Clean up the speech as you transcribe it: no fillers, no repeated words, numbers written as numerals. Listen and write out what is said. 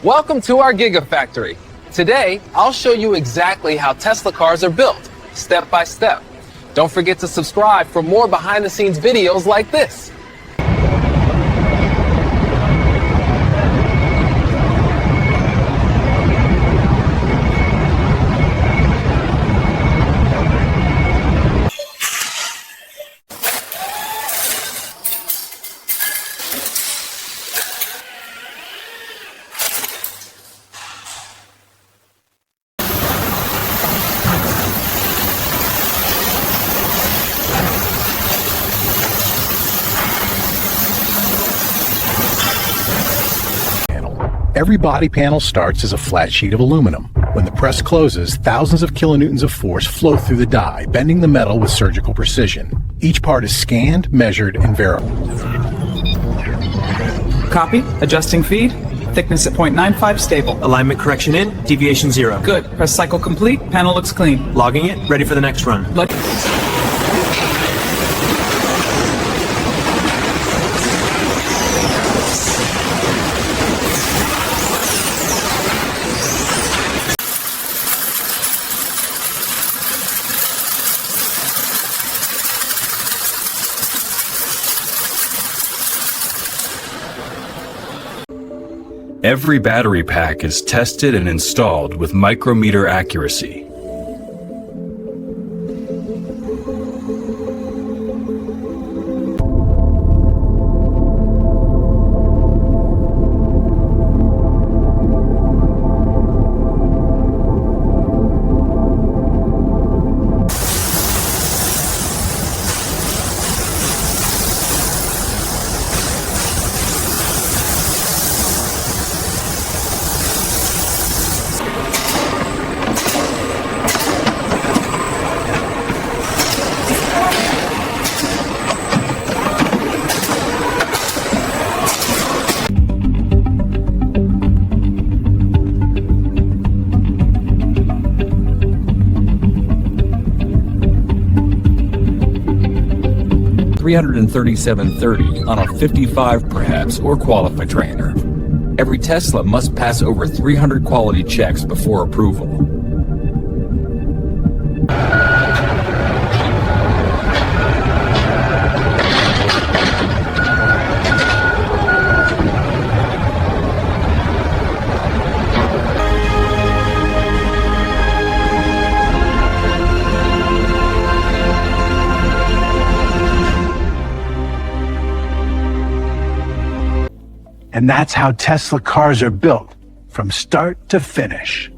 Welcome to our Gigafactory. Today, I'll show you exactly how Tesla cars are built, step by step. Don't forget to subscribe for more behind-the-scenes videos like this. Every body panel starts as a flat sheet of aluminum. When the press closes, thousands of kilonewtons of force flow through the die, bending the metal with surgical precision. Each part is scanned, measured, and verified. Copy. Adjusting feed. Thickness at 0.95 stable. Alignment correction in. Deviation 0. Good. Press cycle complete. Panel looks clean. Logging it. Ready for the next run. Every battery pack is tested and installed with micrometer accuracy. $337.30 on a 55 perhaps or qualify trainer. Every Tesla must pass over 300 quality checks before approval. And that's how Tesla cars are built, from start to finish.